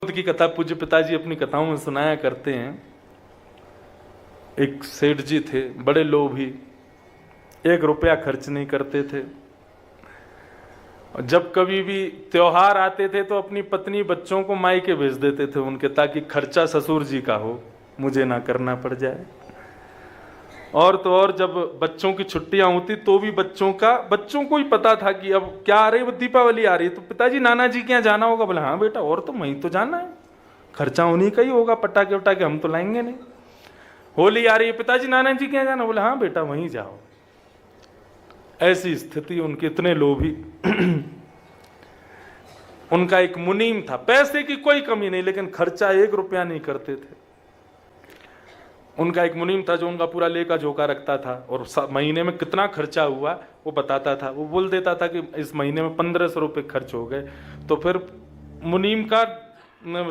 की कथा पूज्य पिताजी अपनी कथाओं में सुनाया करते हैं। एक सेठ जी थे, बड़े लोभी, 1 रुपया खर्च नहीं करते थे। और जब कभी भी त्योहार आते थे तो अपनी पत्नी बच्चों को मायके भेज देते थे उनके, ताकि खर्चा ससुर जी का हो, मुझे ना करना पड़ जाए। और तो और जब बच्चों की छुट्टियां होती तो भी बच्चों को ही पता था कि अब क्या आ रही है, दीपावली आ रही है, तो पिताजी नाना जी के यहाँ जाना होगा। बोले हाँ बेटा, और तो वहीं तो जाना है, खर्चा उन्हीं का ही होगा, पटाखे वटाखे हम तो लाएंगे नहीं। होली आ रही है, पिताजी नाना जी के यहाँ जाना। बोले हाँ बेटा वहीं जाओ। ऐसी स्थिति उनके, इतने लोभी। उनका एक मुनीम था, पैसे की कोई कमी नहीं, लेकिन खर्चा 1 रुपया नहीं करते थे। उनका एक मुनीम था जो उनका पूरा लेखा जोखा रखता था, और महीने में कितना खर्चा हुआ वो बताता था। वो बोल देता था कि इस महीने में 1500 रुपये खर्च हो गए। तो फिर मुनीम का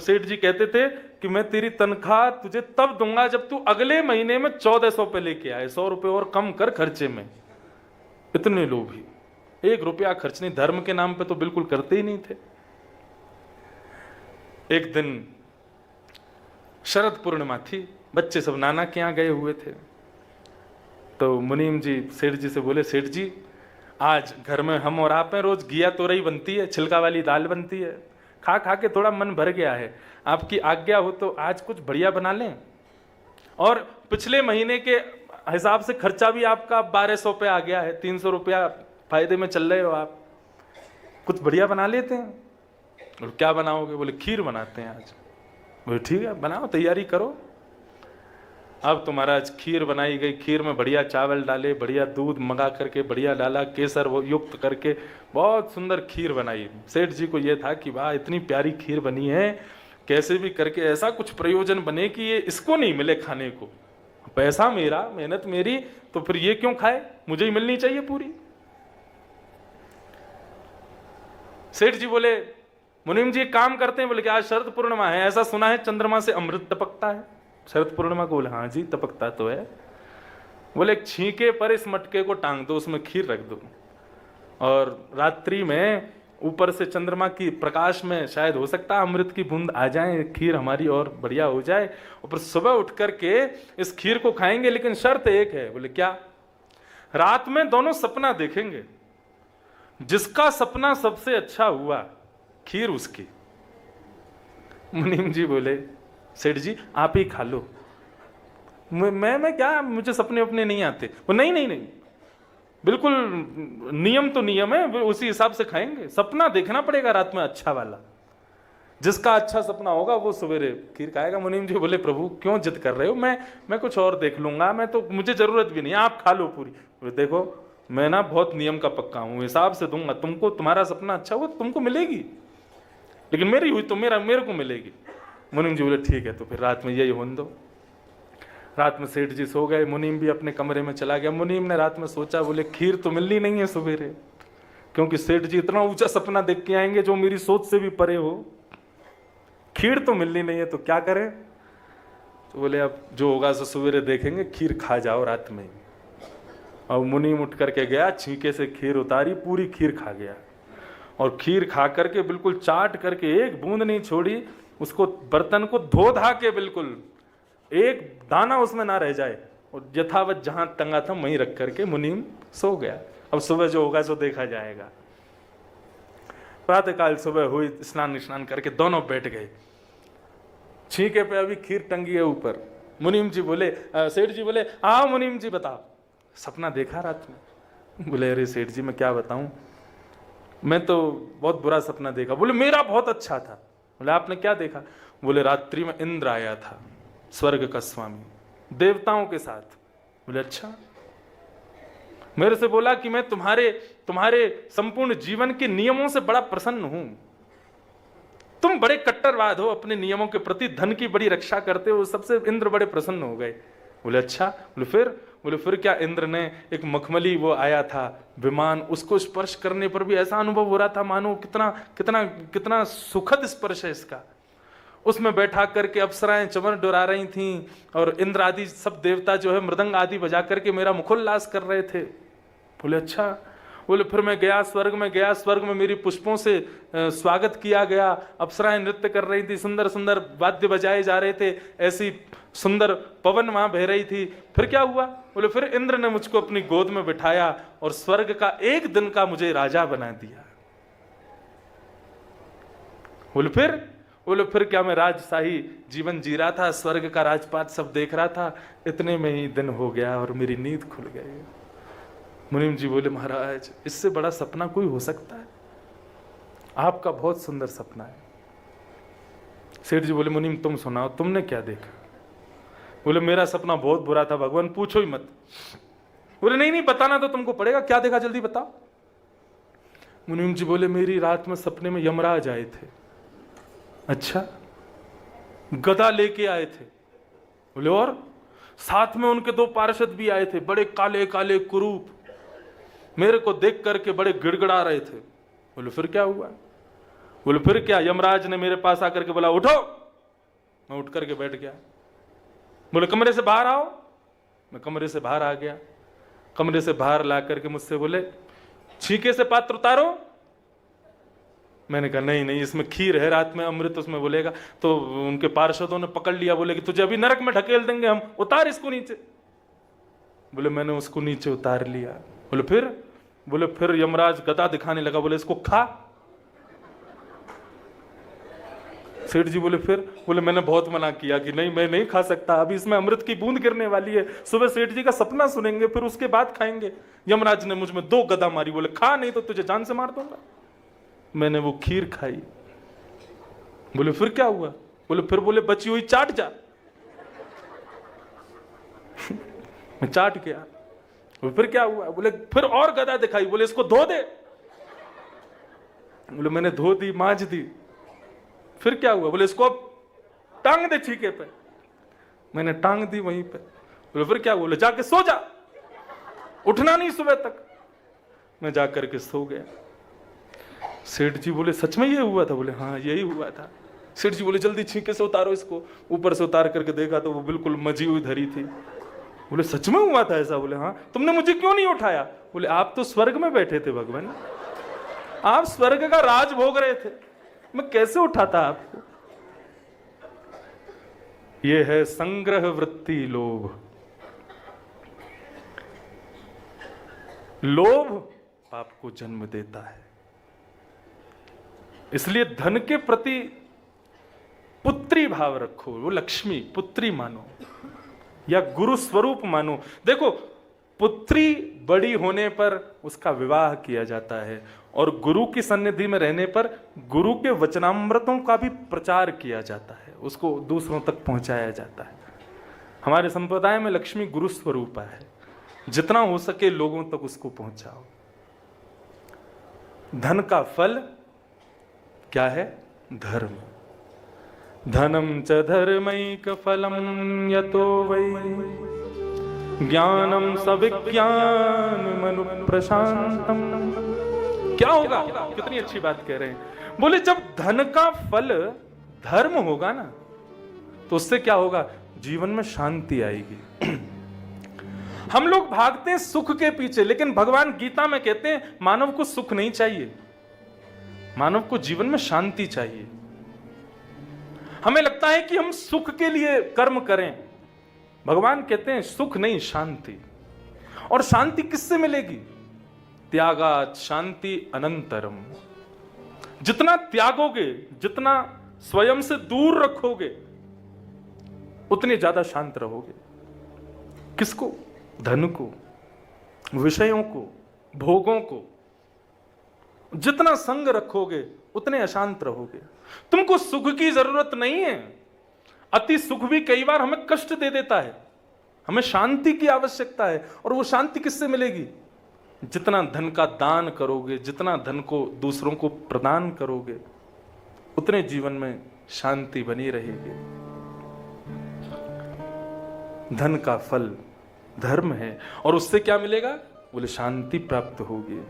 सेठ जी कहते थे कि मैं तेरी तनख्वाह तुझे तब दूंगा जब तू अगले महीने में 1400 पे लेके आए, 100 रुपये और कम कर खर्चे में। इतने लोभी, 1 रुपया खर्च नहीं, धर्म के नाम पे तो बिल्कुल करते ही नहीं थे। एक दिन शरद पूर्णिमा थी, बच्चे सब नाना के यहाँ गए हुए थे। तो मुनीम जी सेठ जी से बोले, सेठ जी आज घर में हम और आप हैं, रोज घिया तोरई बनती है, छिलका वाली दाल बनती है, खा खा के थोड़ा मन भर गया है, आपकी आज्ञा हो तो आज कुछ बढ़िया बना लें। और पिछले महीने के हिसाब से खर्चा भी आपका 1200 पे आ गया है, 300 रुपया फायदे में चल रहे हो आप, कुछ बढ़िया बना लेते हैं। और क्या बनाओगे? बोले खीर बनाते हैं आज। बोले ठीक है बनाओ, तैयारी करो। अब तो महाराज खीर बनाई गई, खीर में बढ़िया चावल डाले, बढ़िया दूध मंगा करके बढ़िया डाला, केसर वो युक्त करके बहुत सुंदर खीर बनाई। सेठ जी को ये था कि वाह इतनी प्यारी खीर बनी है, कैसे भी करके ऐसा कुछ प्रयोजन बने कि ये इसको नहीं मिले खाने को, पैसा मेरा, मेहनत मेरी, तो फिर ये क्यों खाए, मुझे ही मिलनी चाहिए पूरी। सेठ जी बोले, मुनीम जी काम करते हैं। बोले कि आज शरद पूर्णिमा है, ऐसा सुना है चंद्रमा से अमृत टपकता है शरद पूर्णिमा को। बोले हाँ जी टपकता तो है। बोले एक छींके पर इस मटके को टांग दो, उसमें खीर रख दो, और रात्रि में ऊपर से चंद्रमा की प्रकाश में शायद हो सकता है अमृत की बूंद आ जाए, खीर हमारी और बढ़िया हो जाए, और फिर सुबह उठ करके इस खीर को खाएंगे। लेकिन शर्त एक है। बोले क्या? रात में दोनों सपना देखेंगे, जिसका सपना सबसे अच्छा हुआ खीर उसकी। मुनीम जी बोले, सेठ जी आप ही खा लो। मैं क्या, मुझे सपने अपने नहीं आते। वो नहीं नहीं नहीं, बिल्कुल नियम तो नियम है, उसी हिसाब से खाएंगे, सपना देखना पड़ेगा रात में अच्छा वाला, जिसका अच्छा सपना होगा वो सवेरे खीर खाएगा। मुनीम जी बोले, प्रभु क्यों जिद कर रहे हो, मैं कुछ और देख लूंगा, मैं तो, मुझे जरूरत भी नहीं, आप खा लो पूरी। बोले देखो मैं ना बहुत नियम का पक्का हूं, हिसाब से दूंगा तुमको, तुम्हारा सपना अच्छा हुआ तुमको मिलेगी, लेकिन मेरी हुई तो मेरे को मिलेगी। मुनीम जी बोले ठीक है, तो फिर रात में यही होने दो। रात में सेठ जी सो गए, मुनीम भी अपने कमरे में चला गया। मुनीम ने रात में सोचा, बोले खीर तो मिलनी नहीं है सवेरे, क्योंकि सेठ जी इतना ऊंचा सपना देख के आएंगे जो मेरी सोच से भी परे हो, खीर तो मिलनी नहीं है, तो क्या करें? तो बोले अब जो होगा सो सवेरे देखेंगे, खीर खा जाओ रात में। और मुनीम उठ करके गया, छींके से खीर उतारी, पूरी खीर खा गया, और खीर खा करके बिल्कुल चाट करके एक बूंद नहीं छोड़ी, उसको बर्तन को धो धा के बिल्कुल एक दाना उसमें ना रह जाए, और यथावत जहां टंगा था वहीं रख करके मुनीम सो गया। अब सुबह जो होगा सो देखा जाएगा। प्रातःकाल सुबह हुई, स्नान करके दोनों बैठ गए, छींके पे अभी खीर टंगी है ऊपर। मुनीम जी बोले, सेठ जी बोले, हाँ मुनीम जी बताओ, सपना देखा रात में? बोले अरे सेठ जी मैं क्या बताऊं, मैं तो बहुत बुरा सपना देखा। बोले मेरा बहुत अच्छा था। बोले आपने क्या देखा? बोले रात्रि में इंद्र आया था, स्वर्ग का स्वामी, देवताओं के साथ। बोले अच्छा। मेरे से बोला कि मैं तुम्हारे संपूर्ण जीवन के नियमों से बड़ा प्रसन्न हूं, तुम बड़े कट्टरवाद हो अपने नियमों के प्रति, धन की बड़ी रक्षा करते हो, सबसे इंद्र बड़े प्रसन्न हो गए। बोले अच्छा। बोले फिर क्या? इंद्र ने एक मखमली वो आया था विमान, उसको स्पर्श करने पर भी ऐसा अनुभव हो रहा था मानो कितना कितना कितना सुखद स्पर्श है इसका। उसमें बैठा करके अप्सराएं चमन डुरा रही थीं, और इंद्र आदि सब देवता जो है मृदंग आदि बजा करके मेरा मुखोल्लास कर रहे थे। बोले अच्छा। बोले फिर मैं गया, स्वर्ग में गया, स्वर्ग में मेरी पुष्पों से स्वागत किया गया, अप्सराएं नृत्य कर रही थी, सुंदर सुंदर वाद्य बजाए जा रहे थे, ऐसी सुंदर पवन वहां बह रही थी। फिर क्या हुआ? बोले फिर इंद्र ने मुझको अपनी गोद में बिठाया और स्वर्ग का एक दिन का मुझे राजा बना दिया। बोले फिर क्या मैं राजशाही जीवन जी रहा था, स्वर्ग का राजपाट सब देख रहा था, इतने में ही दिन हो गया और मेरी नींद खुल गई। मुनीम जी बोले महाराज इससे बड़ा सपना कोई हो सकता है? आपका बहुत सुंदर सपना है। सेठ जी बोले मुनीम तुम सुनाओ, तुमने क्या देखा? बोले मेरा सपना बहुत बुरा था भगवान, पूछो ही मत। बोले नहीं नहीं बताना तो तुमको पड़ेगा, क्या देखा जल्दी बताओ। मुनीम जी बोले मेरी रात में सपने में यमराज आए थे। अच्छा, गदा लेके आए थे? बोले और साथ में उनके 2 पार्षद भी आए थे, बड़े काले काले कुरूप, मेरे को देख करके बड़े गिड़गिड़ा रहे थे। बोले फिर क्या हुआ? बोले फिर क्या, यमराज ने मेरे पास आकर के बोला उठो, मैं उठ करके बैठ गया। बोले कमरे से बाहर आओ, मैं कमरे से बाहर आ गया। कमरे से बाहर ला करके मुझसे बोले छीके से पात्र उतारो। मैंने कहा नहीं नहीं, इसमें खीर है, रात में अमृत उसमें बोलेगा। तो उनके पार्षदों ने पकड़ लिया, बोले कि तुझे अभी नरक में ढकेल देंगे हम, उतार इसको नीचे। बोले मैंने उसको नीचे उतार लिया। बोले फिर यमराज गदा दिखाने लगा, बोले इसको खा। सेठ जी बोले फिर? बोले मैंने बहुत मना किया कि नहीं मैं नहीं खा सकता, अभी इसमें अमृत की बूंद गिरने वाली है, सुबह सेठ जी का सपना सुनेंगे फिर उसके बाद खाएंगे। यमराज ने मुझ में 2 गदा मारी, बोले खा नहीं तो तुझे जान से मार दूंगा। मैंने वो खीर खाई। बोले फिर क्या हुआ? बोले बची हुई चाट जा। मैं चाट गया। बोले फिर क्या हुआ? बोले फिर और गदा दिखाई, बोले इसको धो दे। बोले मैंने धो दी, मांज दी। फिर क्या हुआ? बोले इसको टांग दे छीके पे। मैंने टांग दी वहीं पे। बोले फिर क्या हुआ? बोले जाके सो जा, उठना नहीं सुबह तक। मैं जाकर के सो गया। सेठ जी बोले सच में ये हुआ था? बोले हाँ यही हुआ था। सेठ जी बोले जल्दी छीके से उतारो इसको। ऊपर से उतार करके देखा तो वो बिल्कुल मजी हुई धरी थी। बोले सच में हुआ था ऐसा? बोले हाँ। तुमने मुझे क्यों नहीं उठाया? बोले आप तो स्वर्ग में बैठे थे भगवान, आप स्वर्ग का राज भोग रहे थे, मैं कैसे उठाता आपको? ये है संग्रह वृत्ति लोभ। लोभ पाप को जन्म देता है। इसलिए धन के प्रति पुत्री भाव रखो, वो लक्ष्मी पुत्री मानो या गुरु स्वरूप मानो। देखो पुत्री बड़ी होने पर उसका विवाह किया जाता है और गुरु की सन्निधि में रहने पर गुरु के वचनामृतों का भी प्रचार किया जाता है, उसको दूसरों तक पहुंचाया जाता है। हमारे संप्रदाय में लक्ष्मी गुरु स्वरूप है, जितना हो सके लोगों तक उसको पहुंचाओ। धन का फल क्या है? धर्म। धनम च धर्मैक फलम यतो वै ज्ञानम सविज्ञान मनु प्रशांतम। क्या होगा? कितनी अच्छी बात कह रहे हैं। बोले जब धन का फल धर्म होगा ना तो उससे क्या होगा? जीवन में शांति आएगी। हम लोग भागते हैं सुख के पीछे, लेकिन भगवान गीता में कहते हैं मानव को सुख नहीं चाहिए, मानव को जीवन में शांति चाहिए। हमें लगता है कि हम सुख के लिए कर्म करें, भगवान कहते हैं सुख नहीं शांति। और शांति किससे मिलेगी? त्यागात शांति अनंतरम। जितना त्यागोगे, जितना स्वयं से दूर रखोगे, उतने ज्यादा शांत रहोगे। किसको? धन को, विषयों को, भोगों को। जितना संग रखोगे उतने अशांत रहोगे। तुमको सुख की जरूरत नहीं है, अति सुख भी कई बार हमें कष्ट दे देता है। हमें शांति की आवश्यकता है, और वो शांति किससे मिलेगी? जितना धन का दान करोगे, जितना धन को दूसरों को प्रदान करोगे, उतने जीवन में शांति बनी रहेगी। धन का फल धर्म है, और उससे क्या मिलेगा? बोले शांति प्राप्त होगी।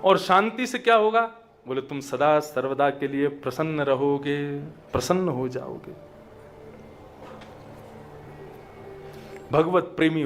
और शांति से क्या होगा? बोले तुम सदा सर्वदा के लिए प्रसन्न रहोगे, प्रसन्न हो जाओगे, भगवत प्रेमी